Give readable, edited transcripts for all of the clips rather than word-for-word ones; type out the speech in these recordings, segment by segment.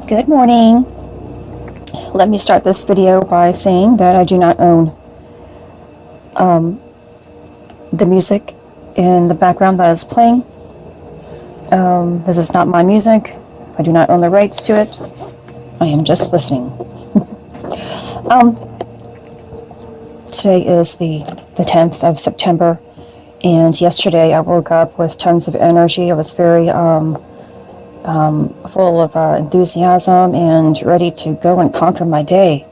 Good morning. Let me start this video by saying that I do not own the music in the background that is playing. This is not my music. I do not own the rights to it. I am just listening. Today is the 10th of September, and yesterday I woke up with tons of energy. I was very full of enthusiasm and ready to go and conquer my day.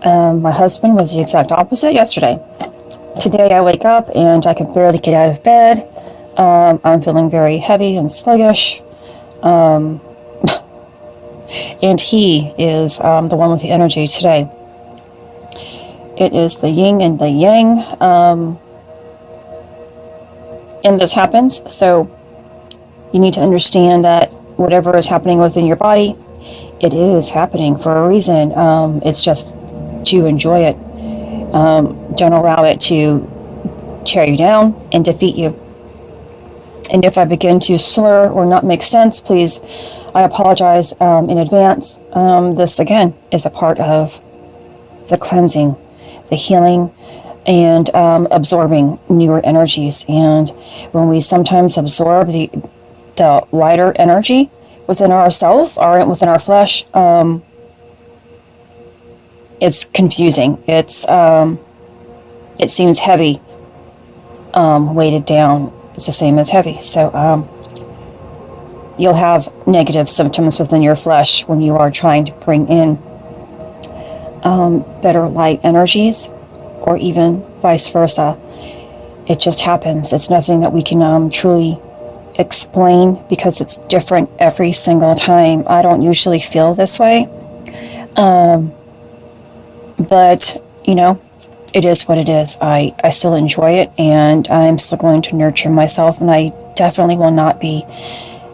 My husband was the exact opposite yesterday. Today I wake up and I can barely get out of bed. I'm feeling very heavy and sluggish. And he is the one with the energy today. It is the yin and the yang. And this happens. So you need to understand that whatever is happening within your body, it is happening for a reason. It's just to enjoy it. Don't allow it to tear you down and defeat you. And if I begin to slur or not make sense, please, I apologize in advance. This, again, is a part of the cleansing, the healing, and absorbing newer energies. And when we sometimes absorb the lighter energy within ourselves or within our flesh, it's confusing. It seems heavy, weighted down. It's the same as heavy. So you'll have negative symptoms within your flesh when you are trying to bring in better light energies, or even vice versa. It just happens. It's nothing that we can truly explain, because it's different every single time. I don't usually feel this way, but you know, it is what it is. I still enjoy it, and I'm still going to nurture myself, and I definitely will not be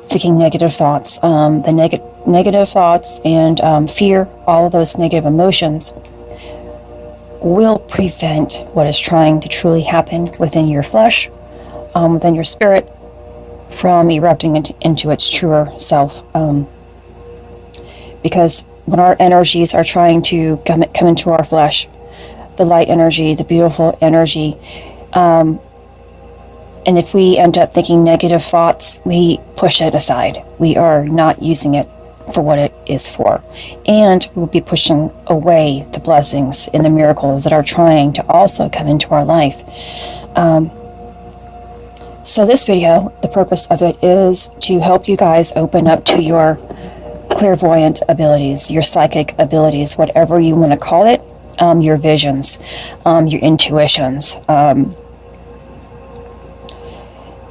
thinking negative thoughts. The negative thoughts and fear, all of those negative emotions will prevent what is trying to truly happen within your flesh, within your spirit, from erupting into its truer self. Because when our energies are trying to come into our flesh, the light energy, the beautiful energy, and if we end up thinking negative thoughts, we push it aside. We are not using it for what it is for. And we'll be pushing away the blessings and the miracles that are trying to also come into our life. So this video, the purpose of it is to help you guys open up to your clairvoyant abilities, your psychic abilities, whatever you want to call it, your visions, your intuitions. And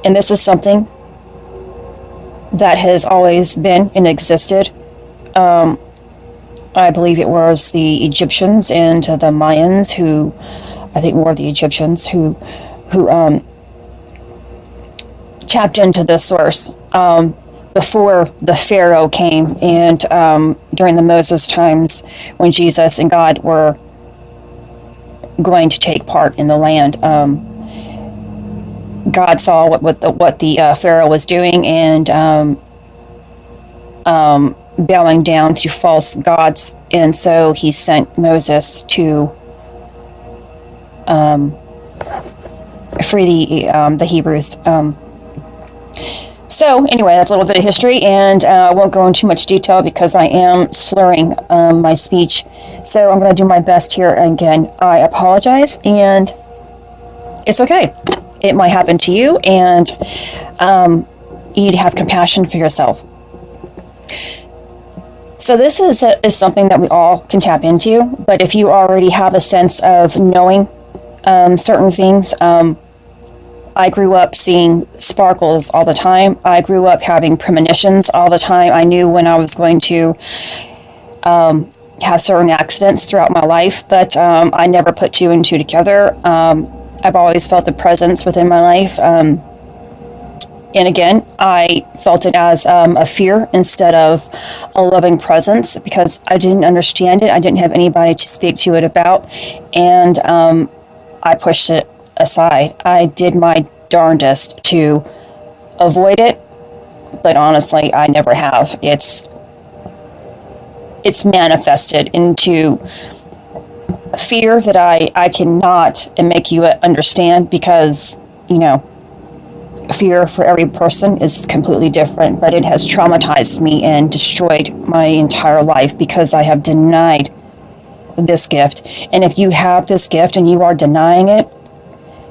this is something that has always been and existed. I believe it was the Egyptians and the Mayans who, I think more the Egyptians who tapped into this source before the Pharaoh came, and during the Moses times when Jesus and God were going to take part in the land. God saw what the Pharaoh was doing, and bowing down to false gods, and so he sent Moses to free the Hebrews. So anyway, that's a little bit of history, and I won't go into much detail because I am slurring my speech. So I'm going to do my best here. And again, I apologize, and it's okay. It might happen to you, and you need to have compassion for yourself. So this is something that we all can tap into, but if you already have a sense of knowing certain things, I grew up seeing sparkles all the time. I grew up having premonitions all the time. I knew when I was going to have certain accidents throughout my life, but I never put two and two together. I've always felt the presence within my life. And again, I felt it as a fear instead of a loving presence, because I didn't understand it. I didn't have anybody to speak to it about. And I pushed it aside. I did my darndest to avoid it, but honestly, I never have. it's manifested into fear that I cannot and make you understand, because, fear for every person is completely different, but it has traumatized me and destroyed my entire life because I have denied this gift. And if you have this gift and you are denying it,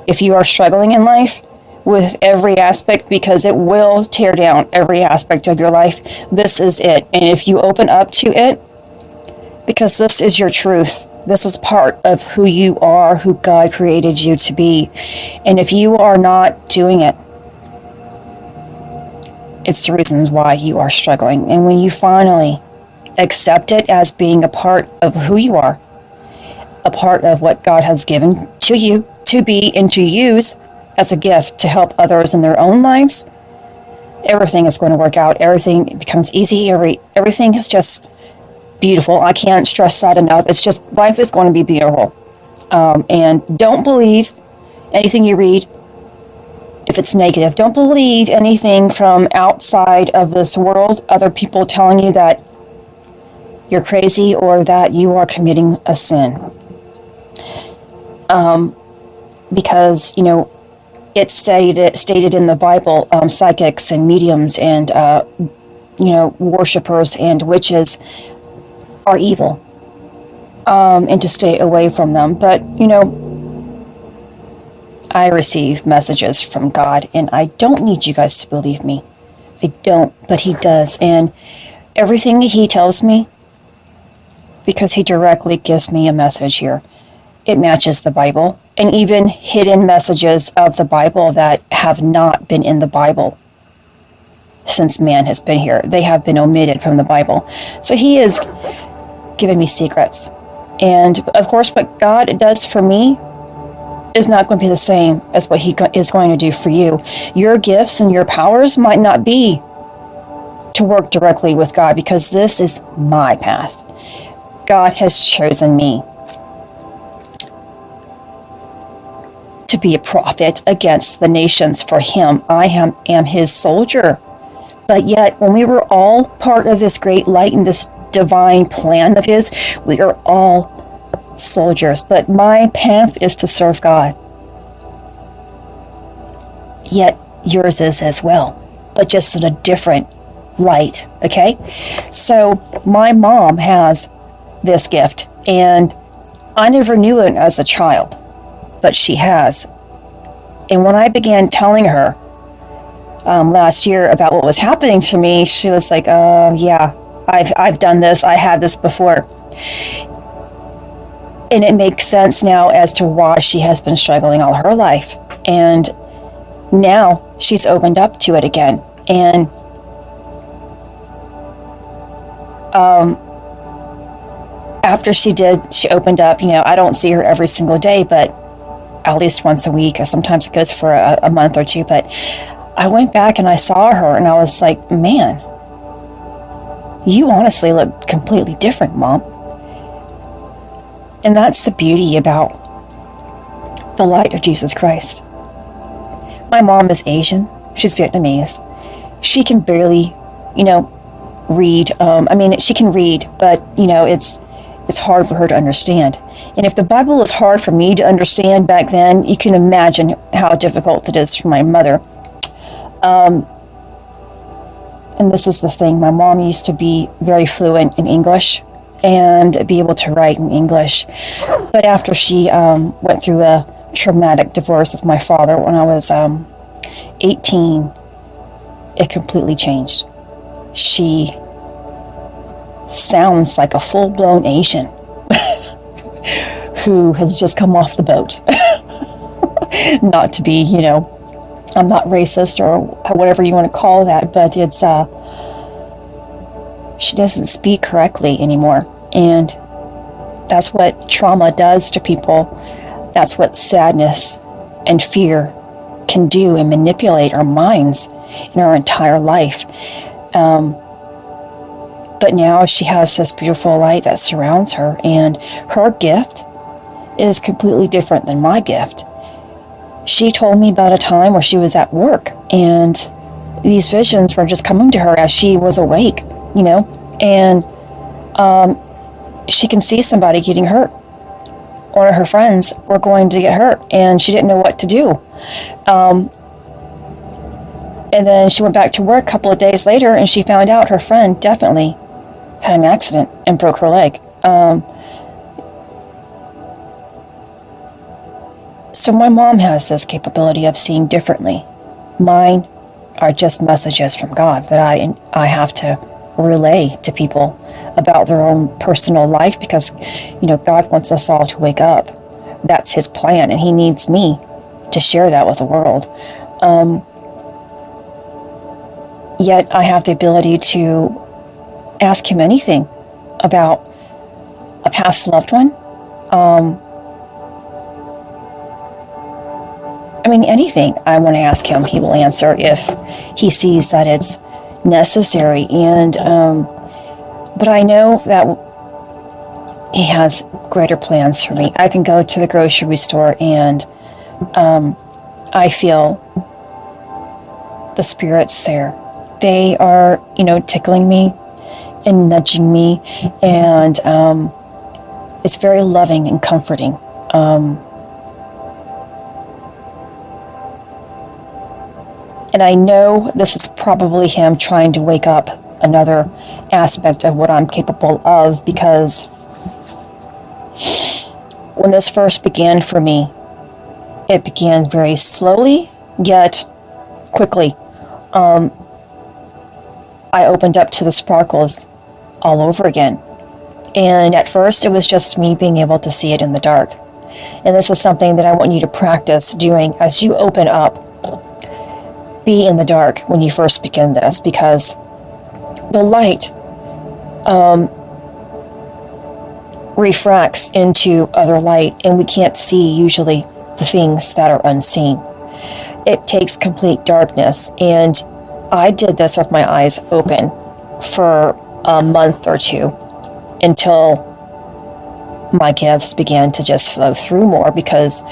if you are struggling in life with every aspect, because it will tear down every aspect of your life, this is it. And if you open up to it, because this is your truth, this is part of who you are, who God created you to be. And if you are not doing it, it's the reasons why you are struggling. And when you finally accept it as being a part of who you are, a part of what God has given to you to be and to use as a gift to help others in their own lives, everything is going to work out. Everything becomes easy. Everything is just beautiful. I can't stress that enough. It's just, life is going to be beautiful. And don't believe anything you read if it's negative. Don't believe anything from outside of this world, other people telling you that you're crazy or that you are committing a sin. Because, it's stated in the Bible, psychics and mediums and, worshipers and witches are evil, and to stay away from them. But, I receive messages from God, and I don't need you guys to believe me. I don't, but He does. And everything He tells me, because He directly gives me a message here, it matches the Bible, and even hidden messages of the Bible that have not been in the Bible since man has been here. They have been omitted from the Bible. So He is giving me secrets. And of course, what God does for me is not going to be the same as what He is going to do for you. Your gifts and your powers might not be to work directly with God, because this is my path. God has chosen me to be a prophet against the nations for Him. I am His soldier. But yet, when we were all part of this great light and this divine plan of His, we are all soldiers. But my path is to serve God. Yet, yours is as well, but just in a different light, okay? So, my mom has this gift, and I never knew it as a child, but she has. And when I began telling her last year about what was happening to me, she was like, yeah, I've done this. I had this before. And it makes sense now as to why she has been struggling all her life. And now she's opened up to it again. And after she opened up, I don't see her every single day, but at least once a week, or sometimes it goes for a month or two. But I went back and I saw her, and I was like, man, you honestly look completely different, Mom. And that's the beauty about the light of Jesus Christ. My mom is Asian. She's Vietnamese. She can barely, read. She can read, but, it's hard for her to understand. And if the Bible was hard for me to understand back then, you can imagine how difficult it is for my mother. And this is the thing. My mom used to be very fluent in English and be able to write in English. But after she went through a traumatic divorce with my father when I was 18, it completely changed. She sounds like a full-blown Asian who has just come off the boat. Not to be, I'm not racist or whatever you want to call that, but it's, she doesn't speak correctly anymore. And that's what trauma does to people. That's what sadness and fear can do and manipulate our minds in our entire life. But now she has this beautiful light that surrounds her, and her gift is completely different than my gift. She told me about a time where she was at work, and these visions were just coming to her as she was awake, and she can see somebody getting hurt. One of her friends were going to get hurt, and she didn't know what to do. And then she went back to work a couple of days later, and she found out her friend definitely had an accident and broke her leg. So my mom has this capability of seeing differently. Mine are just messages from God that I have to relay to people about their own personal life, because, God wants us all to wake up. That's his plan, and he needs me to share that with the world. Yet I have the ability to ask him anything about a past loved one. Anything I want to ask him, he will answer if he sees that it's necessary. And but I know that he has greater plans for me. I can go to the grocery store and I feel the spirits there. They are, tickling me and nudging me, and it's very loving and comforting. And I know this is probably him trying to wake up another aspect of what I'm capable of, because when this first began for me, it began very slowly, yet quickly. I opened up to the sparkles all over again. And at first, it was just me being able to see it in the dark. And this is something that I want you to practice doing as you open up. Be in the dark when you first begin this, because the light refracts into other light, and we can't see usually the things that are unseen. It takes complete darkness, and I did this with my eyes open for a month or two until my gifts began to just flow through more, because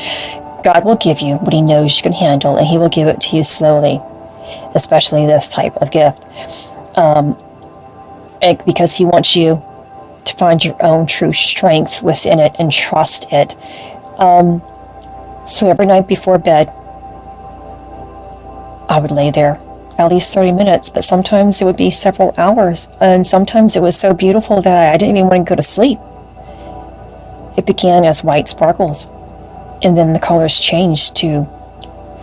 God will give you what he knows you can handle, and he will give it to you slowly, especially this type of gift, because he wants you to find your own true strength within it and trust it. So every night before bed, I would lay there at least 30 minutes, but sometimes it would be several hours, and sometimes it was so beautiful that I didn't even want to go to sleep. It began as white sparkles, and then the colors changed to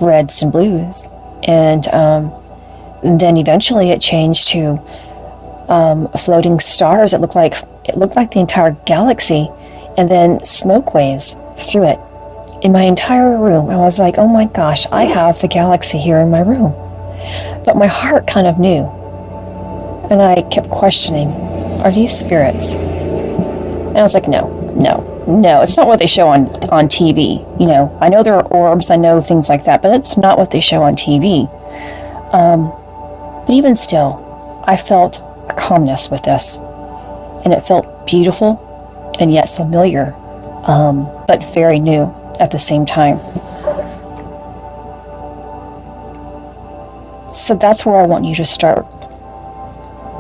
reds and blues, and then eventually it changed to floating stars. It looked like the entire galaxy, and then smoke waves through it in my entire room. I was like, oh my gosh, I have the galaxy here in my room. But my heart kind of knew, and I kept questioning, are these spirits? And I was like, no, it's not what they show on TV. I know there are orbs, I know things like that, but it's not what they show on TV. But even still, I felt a calmness with this, and it felt beautiful and yet familiar, but very new at the same time. So that's where I want you to start,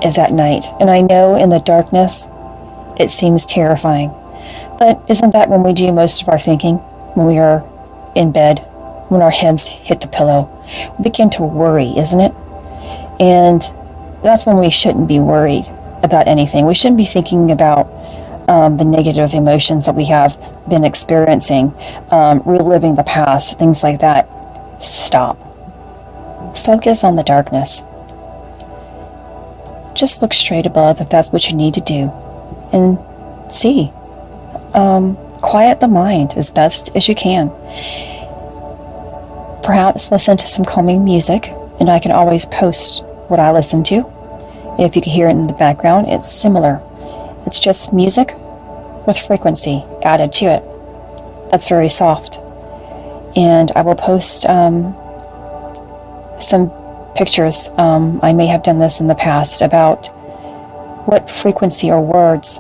is at night. And I know in the darkness, it seems terrifying. But isn't that when we do most of our thinking? When we are in bed, when our heads hit the pillow, we begin to worry, isn't it? And that's when we shouldn't be worried about anything. We shouldn't be thinking about the negative emotions that we have been experiencing, reliving the past, things like that. Stop. Focus on the darkness. Just look straight above if that's what you need to do, and see. Quiet the mind as best as you can. Perhaps listen to some calming music, and I can always post what I listen to. If you can hear it in the background, it's similar. It's just music with frequency added to it. That's very soft. And I will post some pictures. I may have done this in the past about what frequency or words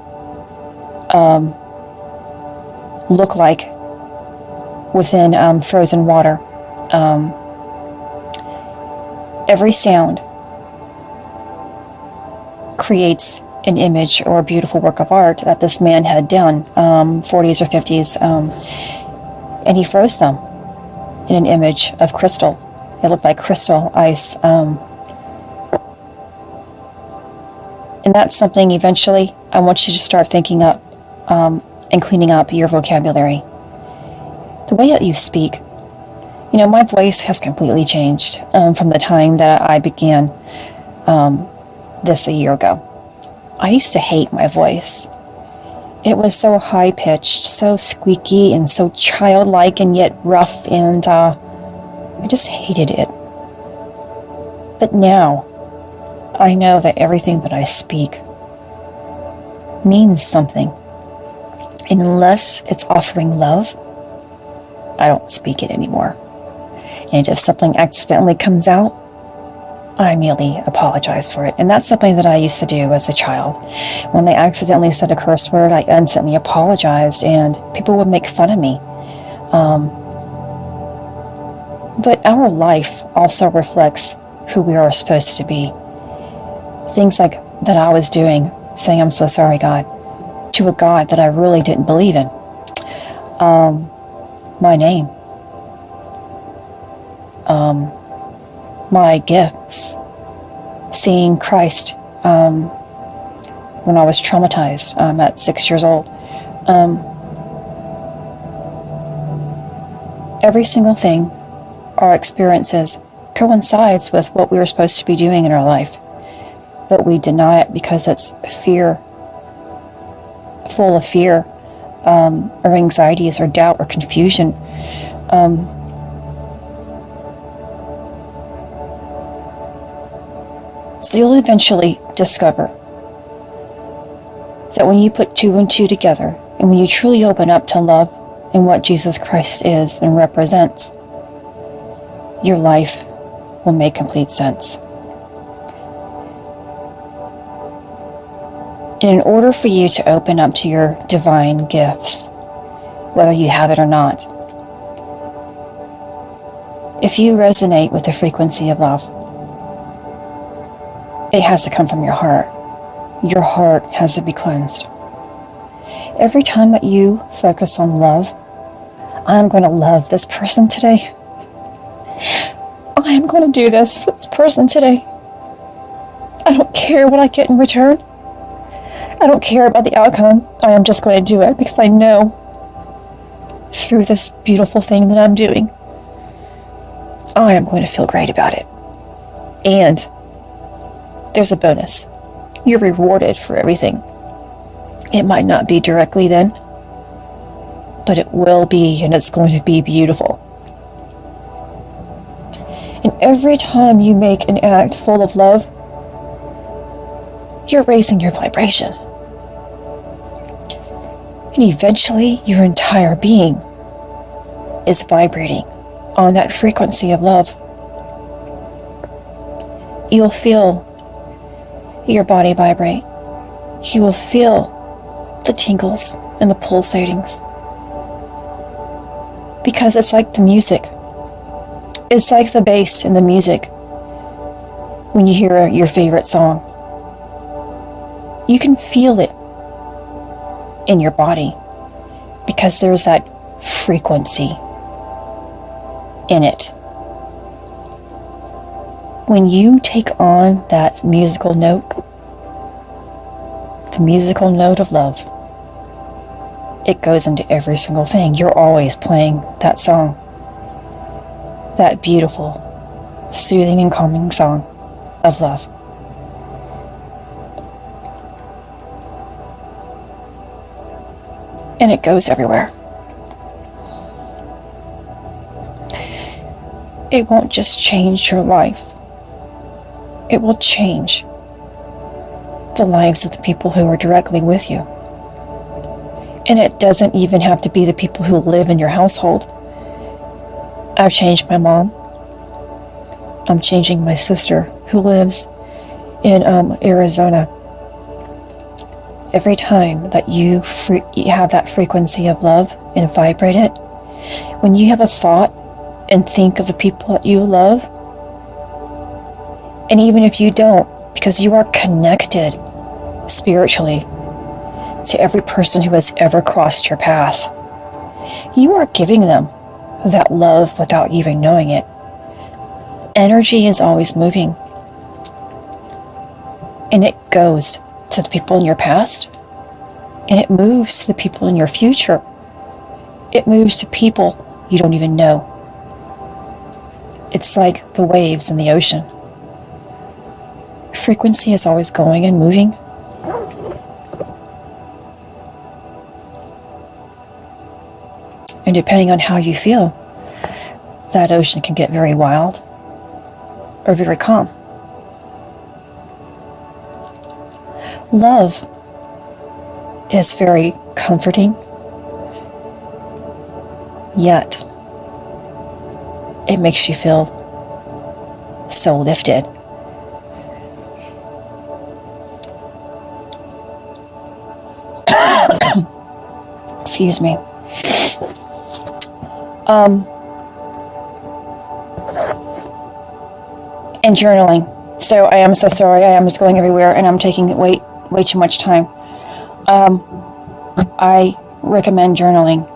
look like within frozen water. Every sound creates an image or a beautiful work of art that this man had done, 40s or 50s, and he froze them in an image of crystal. It looked like crystal ice. And that's something eventually I want you to start thinking up and cleaning up your vocabulary. The way that you speak. You know, my voice has completely changed from the time that I began this a year ago. I used to hate my voice. It was so high-pitched, so squeaky, and so childlike, and yet rough, and I just hated it. But now, I know that everything that I speak means something. And unless it's offering love, I don't speak it anymore. And if something accidentally comes out, I immediately apologize for it. And that's something that I used to do as a child. When I accidentally said a curse word, I instantly apologized, and people would make fun of me. But our life also reflects who we are supposed to be. Things like that I was doing, saying, "I'm so sorry, God," to a God that I really didn't believe in. My name. My gifts. Seeing Christ when I was traumatized at 6 years old. Every single thing, our experiences, coincides with what we were supposed to be doing in our life. But we deny it because it's fear, full of fear, or anxieties, or doubt, or confusion. So you'll eventually discover that when you put two and two together, and when you truly open up to love and what Jesus Christ is and represents, your life will make complete sense. And in order for you to open up to your divine gifts, whether you have it or not, if you resonate with the frequency of love, it has to come from your heart. Your heart has to be cleansed. Every time that you focus on love, I'm going to love this person today. I am going to do this for this person today. I don't care what I get in return. I don't care about the outcome. I am just going to do it because I know through this beautiful thing that I'm doing, I am going to feel great about it. And there's a bonus. You're rewarded for everything. It might not be directly then, but it will be, and it's going to be beautiful. And every time you make an act full of love, you're raising your vibration. And eventually, your entire being is vibrating on that frequency of love. You'll feel your body vibrate. You will feel the tingles and the pulsatings. Because it's like the music. It's like the bass in the music when you hear your favorite song. You can feel it in your body because there's that frequency in it. When you take on that musical note, the musical note of love, it goes into every single thing. You're always playing that song, that beautiful, soothing and calming song of love. And it goes everywhere. It won't just change your life. It will change the lives of the people who are directly with you. And it doesn't even have to be the people who live in your household. I've changed my mom. I'm changing my sister who lives in Arizona. Every time that you have that frequency of love and vibrate it, when you have a thought and think of the people that you love, and even if you don't, because you are connected spiritually, to every person who has ever crossed your path. You are giving them that love without even knowing it. Energy is always moving, and it goes to the people in your past, and it moves to the people in your future. It moves to people you don't even know. It's like the waves in the ocean. Frequency is always going and moving. And depending on how you feel, that ocean can get very wild or very calm. Love is very comforting, yet it makes you feel so lifted. Excuse me. And journaling. So I am so sorry. I am just going everywhere, and I'm taking way too much time. I recommend journaling.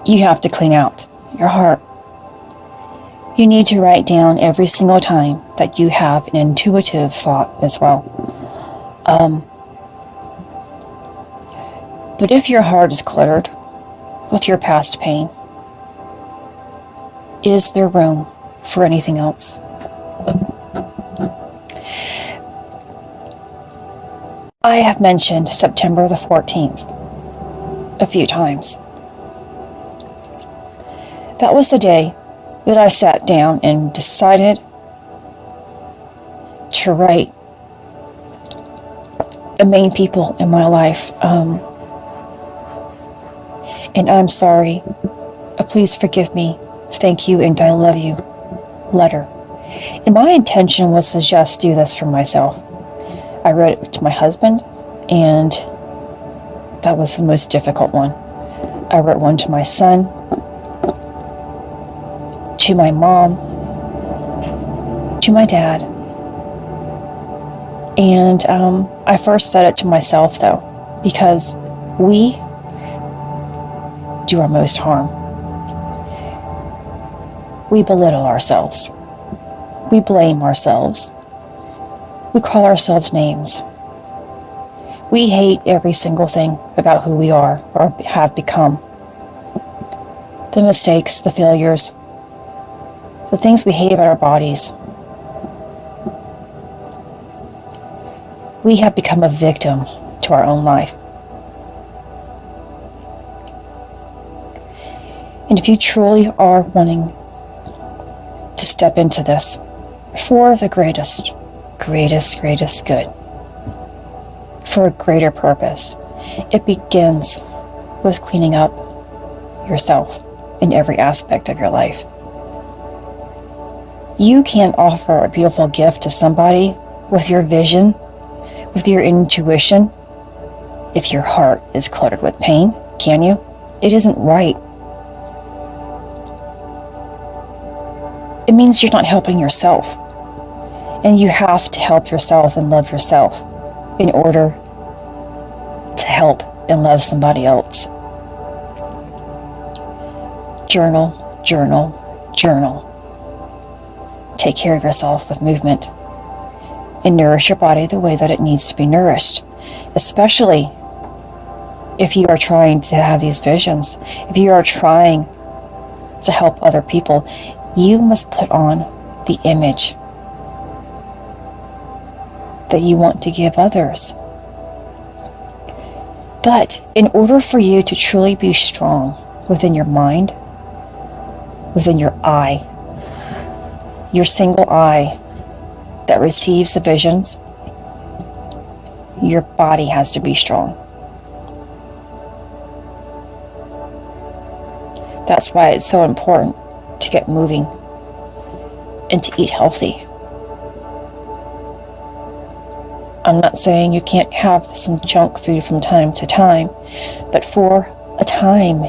You have to clean out your heart. You need to write down every single time that you have an intuitive thought as well. But if your heart is cluttered with your past pain, is there room for anything else? I have mentioned September the 14th a few times. That was the day that I sat down and decided to write the main people in my life. And I'm sorry. Please forgive me. Thank you and I love you. Letter. And my intention was to just do this for myself. I wrote it to my husband, and that was the most difficult one. I wrote one to my son, to my mom, to my dad. And I first said it to myself, though, because we do our most harm. We belittle ourselves. We blame ourselves. We call ourselves names. We hate every single thing about who we are or have become. The mistakes, the failures, the things we hate about our bodies. We have become a victim to our own life. And if you truly are wanting to step into this for the greatest good, for a greater purpose, it begins with cleaning up yourself in every aspect of your life. You can't offer a beautiful gift to somebody with your vision, with your intuition, if your heart is cluttered with pain, can you? It isn't right. It means you're not helping yourself. And you have to help yourself and love yourself in order to help and love somebody else. Journal, journal, journal. Take care of yourself with movement and nourish your body the way that it needs to be nourished, especially if you are trying to have these visions, if you are trying to help other people. You must put on the image that you want to give others. But in order for you to truly be strong within your mind, within your eye, your single eye that receives the visions, your body has to be strong. That's why it's so important to get moving and to eat healthy. I'm not saying you can't have some junk food from time to time, but for a time,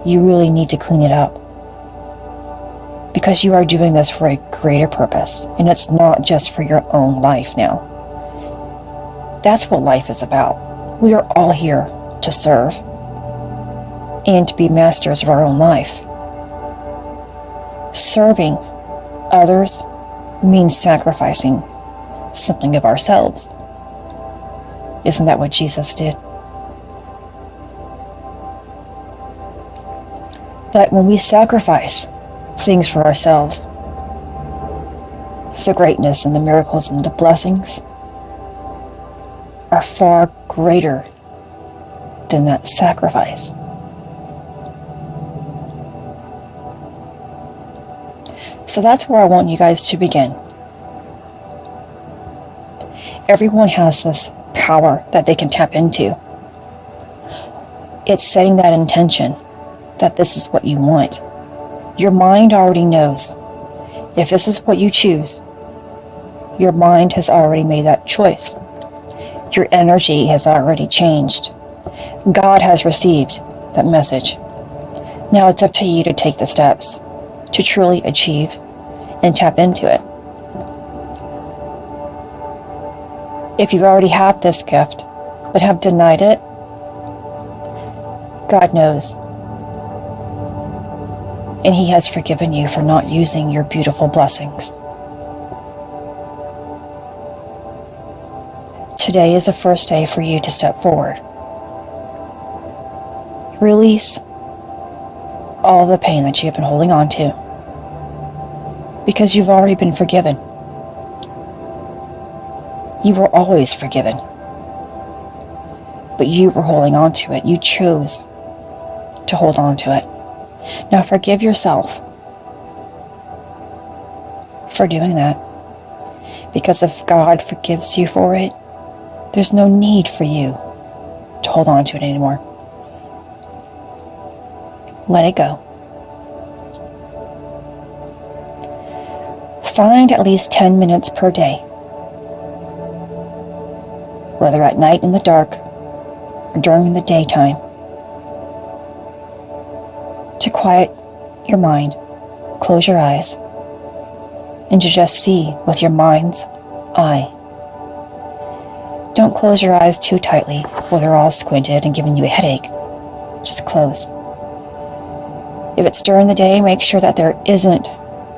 you really need to clean it up. Because you are doing this for a greater purpose, and it's not just for your own life now. That's what life is about. We are all here to serve and to be masters of our own life. Serving others means sacrificing something of ourselves. Isn't that what Jesus did? But when we sacrifice things for ourselves, the greatness and the miracles and the blessings are far greater than that sacrifice. So that's where I want you guys to begin. Everyone has this power that they can tap into. It's setting that intention that this is what you want. Your mind already knows. If this is what you choose, your mind has already made that choice. Your energy has already changed. God has received that message. Now it's up to you to take the steps to truly achieve and tap into it. If you already have this gift but have denied it, God knows. And He has forgiven you for not using your beautiful blessings. Today is the first day for you to step forward. Release all the pain that you have been holding on to, because you've already been forgiven. You were always forgiven, but you were holding on to it. You chose to hold on to it. Now forgive yourself for doing that, because if God forgives you for it, there's no need for you to hold on to it anymore. Let it go. Find at least 10 minutes per day, whether at night in the dark or during the daytime, to quiet your mind, close your eyes, and to just see with your mind's eye. Don't close your eyes too tightly where they're all squinted and giving you a headache. Just close. If it's during the day, make sure that there isn't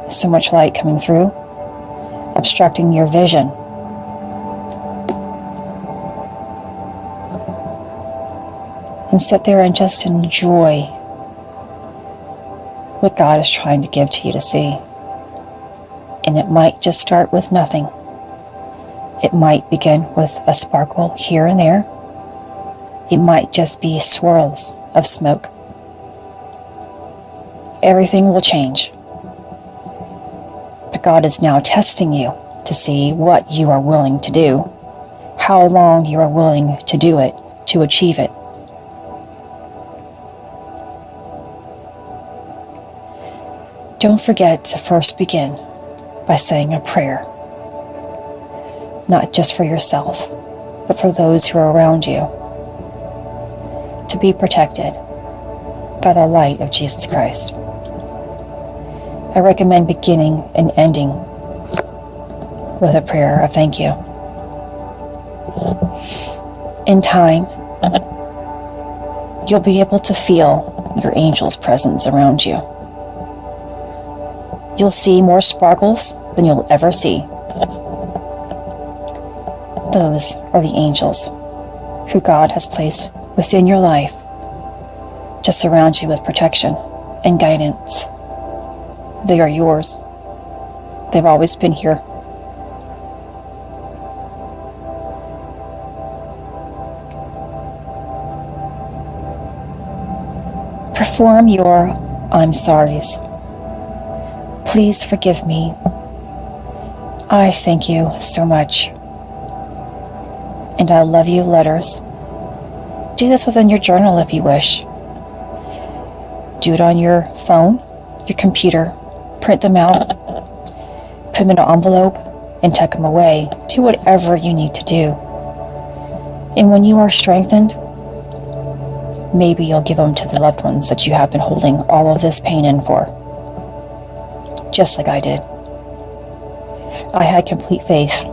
so much light coming through, obstructing your vision. And sit there and just enjoy what God is trying to give to you to see. And it might just start with nothing. It might begin with a sparkle here and there. It might just be swirls of smoke. Everything will change. But God is now testing you to see what you are willing to do, how long you are willing to do it, to achieve it. Don't forget to first begin by saying a prayer, not just for yourself, but for those who are around you, to be protected by the light of Jesus Christ. I recommend beginning and ending with a prayer of thank you. In time, you'll be able to feel your angel's presence around you. You'll see more sparkles than you'll ever see. Those are the angels who God has placed within your life to surround you with protection and guidance. They are yours. They've always been here. Perform your I'm sorries. Please forgive me. I thank you so much. And I love you letters. Do this within your journal if you wish. Do it on your phone, your computer. Print them out. Put them in an envelope and tuck them away. Do whatever you need to do. And when you are strengthened, maybe you'll give them to the loved ones that you have been holding all of this pain in for. Just like I did. I had complete faith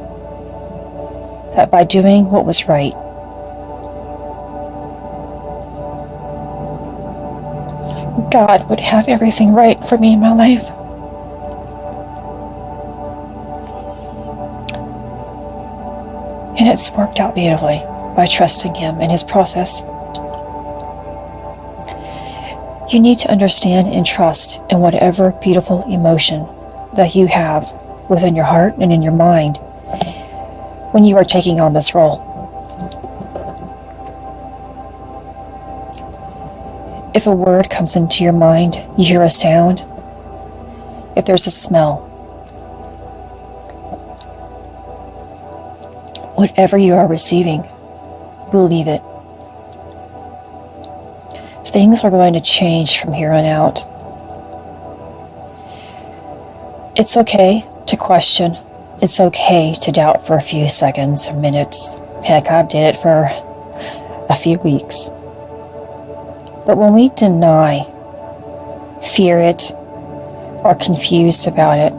that by doing what was right, God would have everything right for me in my life. And it's worked out beautifully by trusting Him and His process. You need to understand and trust in whatever beautiful emotion that you have within your heart and in your mind when you are taking on this role. If a word comes into your mind, you hear a sound, if there's a smell, whatever you are receiving, believe it. Things are going to change from here on out. It's okay to question. It's okay to doubt for a few seconds or minutes. Heck, I did it for a few weeks. But when we deny, fear it, or confused about it,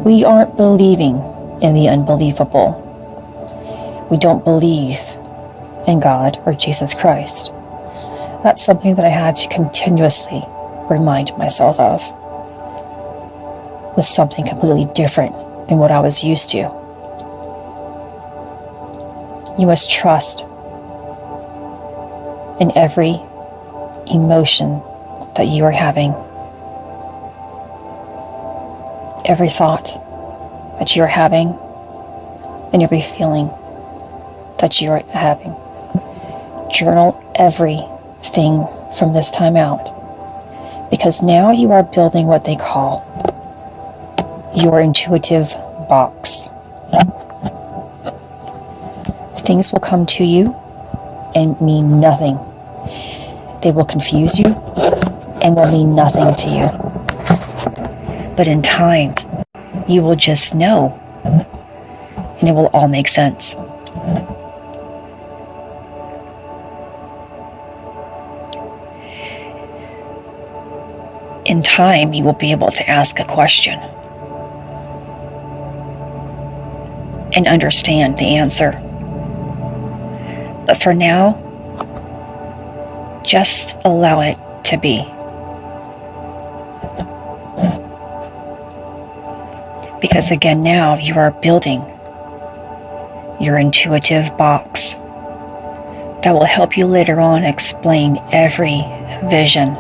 we aren't believing in the unbelievable. We don't believe in God or Jesus Christ. That's something that I had to continuously remind myself of. Was something completely different than what I was used to. You must trust in every emotion that you are having, every thought that you are having, and every feeling that you are having. Journal everything from this time out, because now you are building what they call your intuitive box. Things will come to you and mean nothing. They will confuse you and will mean nothing to you. But in time, you will just know, and it will all make sense. In time, you will be able to ask a question and understand the answer. But for now, just allow it to be. Because again, now you are building your intuitive box that will help you later on explain every vision,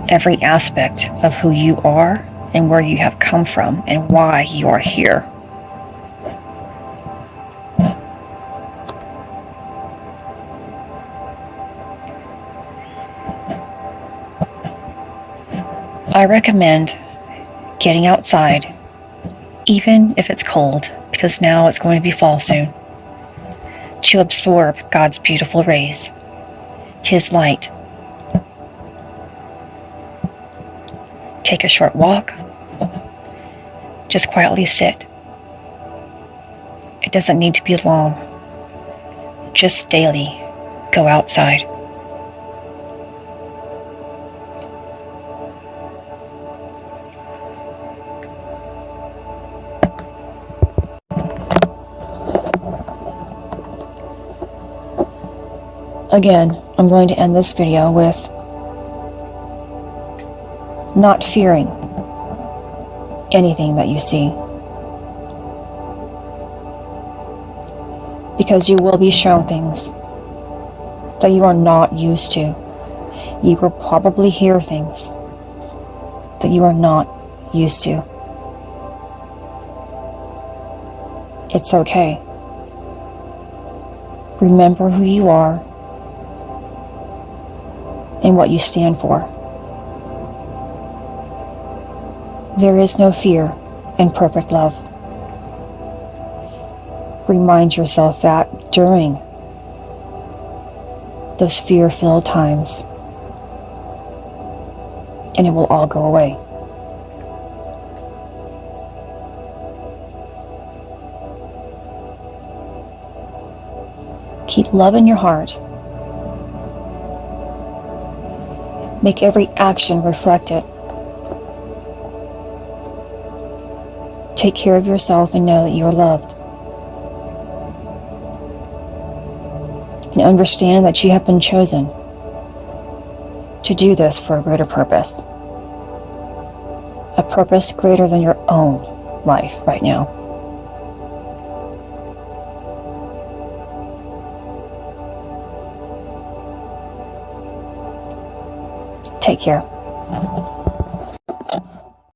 every aspect of who you are and where you have come from and why you are here. I recommend getting outside, even if it's cold, because now it's going to be fall soon, to absorb God's beautiful rays, His light. Take a short walk. Just quietly sit. It doesn't need to be long. Just daily go outside. Again, I'm going to end this video with not fearing anything that you see, because you will be shown things that you are not used to. You will probably hear things that you are not used to. It's okay. Remember who you are and what you stand for. There is no fear in perfect love. Remind yourself that during those fear-filled times, and it will all go away. Keep love in your heart. Make every action reflect it. Take care of yourself and know that you are loved. And understand that you have been chosen to do this for a greater purpose. A purpose greater than your own life right now. Take care.